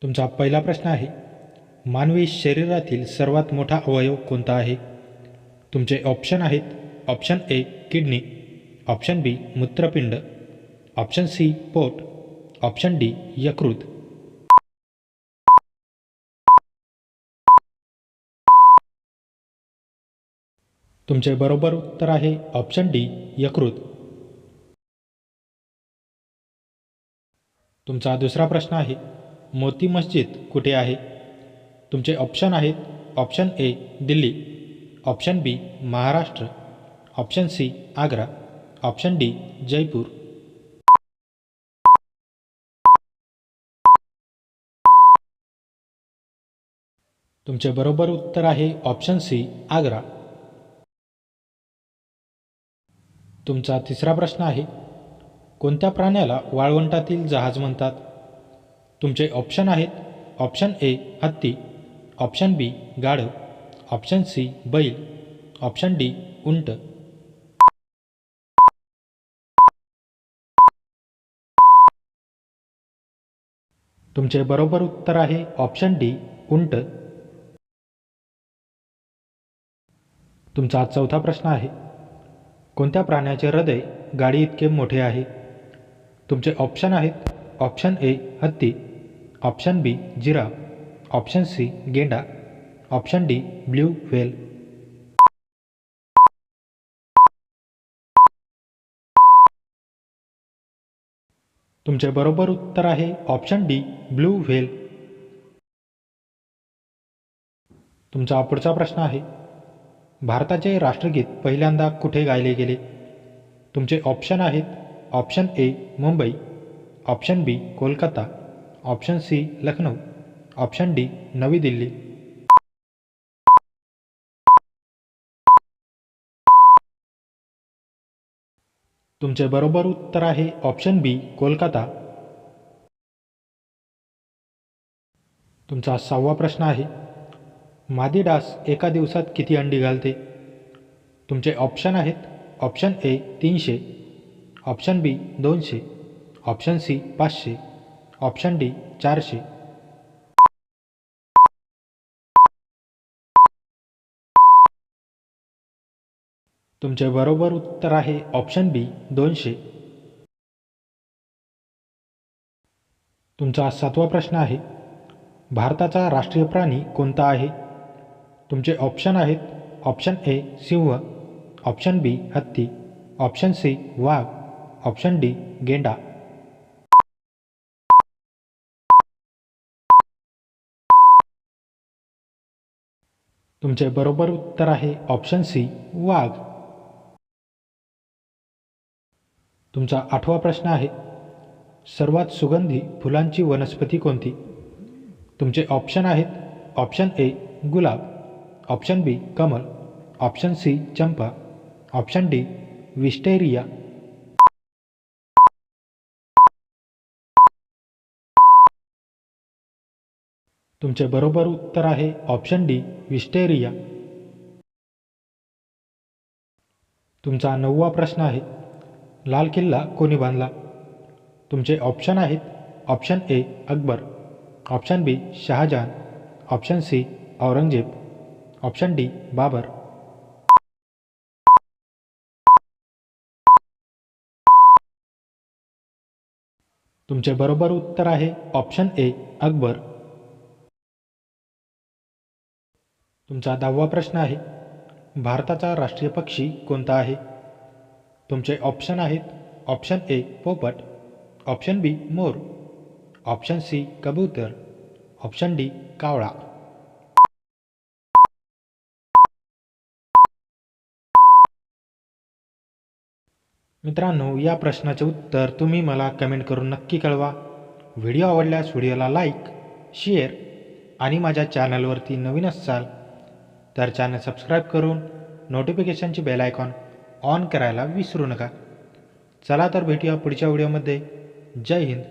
तुमचा पहिला प्रश्न आहे, मानवी शरीरातील सर्वात मोठा अवयव कोणता आहे? तुमचे ऑप्शन आहेत, ऑप्शन ए किडनी, ऑप्शन बी मूत्रपिंड, ऑप्शन सी पोट, ऑप्शन डी यकृत. तुमचे बरोबर उत्तर आहे ऑप्शन डी यकृत. तुमचा दुसरा प्रश्न आहे, मोती मस्जिद कुठे आहे? तुमचे ऑप्शन आहेत, option A Delhi, option B Maharashtra, option C Agra, option D Jaipur. तुमचे बरोबर उत्तर आहे ऑप्शन सी आग्रा. तुमचा तिसरा प्रश्न आहे, कोणत्या प्राण्याला वाळवंटातील जहाज म्हणतात? तुमचे ऑप्शन आहेत, ऑप्शन ए हत्ती, ऑप्शन बी गाढव, ऑप्शन सी बैल, ऑप्शन डी उंट. तुमचे बरोबर उत्तर आहे ऑप्शन डी उंट. तुमचा चौथा प्रश्न आहे, कोणत्या प्राण्याचे हृदय गाडी इतके मोठे आहे? तुमचे ऑप्शन आहेत, ऑप्शन ए हत्ती, ऑप्शन बी जिराफ, ऑप्शन सी गेंडा, ऑप्शन डी ब्ल्यू व्हेल. तुमचे बरोबर उत्तर आहे ऑप्शन डी ब्ल्यू व्हेल. तुमचा पुढचा प्रश्न आहे, भारताचे राष्ट्रगीत पहिल्यांदा कुठे गायले गेले? तुमचे ऑप्शन आहेत, option A Mumbai, option B Kolkata, option C Lucknow, option D Navi Delhi. तुमचे बरोबर उत्तर आहे ऑप्शन बी कोलकाता. तुमचा सहावा प्रश्न आहे, मादी डास एका दिवसात किती अंडी घालते? तुमचे ऑप्शन आहेत, option A 300, option B 200, option C 500, option D 400. तुमचे बरोबर उत्तर आहे ऑप्शन बी 200. तुमचा सातवा प्रश्न आहे, भारताचा राष्ट्रीय प्राणी कोणता आहे? तुमचे ऑप्शन आहेत, ऑप्शन ए सिंह, ऑप्शन बी हत्ती, ऑप्शन सी वाघ, ऑप्शन डी गेंडा. तुमचे बरोबर उत्तर आहे ऑप्शन सी वाघ. तुमचा आठवा प्रश्न आहे, सर्वात सुगंधी फुलांची वनस्पती कोणती? तुमचे ऑप्शन आहेत, ऑप्शन ए गुलाब, ऑप्शन बी कमल, ऑप्शन सी चंपा, ऑप्शन डी विस्टेरिया. तुमचे बरोबर उत्तर आहे ऑप्शन डी विस्टेरिया. तुमचा नववा प्रश्न आहे, लाल किल्ला कोणी बांधला? तुमचे ऑप्शन आहेत, option A Akbar, option B Shahjahan, option C Aurangzeb, option D Babur. तुमचे बरोबर उत्तर आहे ऑप्शन ए अकबर. तुमचा 10वा प्रश्न आहे, भारताचा राष्ट्रीय पक्षी कोणता आहे? तुमचे ऑप्शन आहेत, ऑप्शन ए पोपट, ऑप्शन बी मोर, ऑप्शन सी कबूतर, ऑप्शन डी कावळा. मित्रांनो, या प्रश्नाचे उत्तर तुम्ही मला कमेंट करून नक्की कळवा. व्हिडिओ आवडल्यास व्हिडिओला लाईक, शेअर आणि माझ्या चॅनलवरती नवीन असाल तर चॅनल सबस्क्राईब करून नोटिफिकेशनची बेल आयकॉन ऑन करायला विसरू नका. चला तर भेटूया पुढच्या व्हिडिओमध्ये. जय हिंद.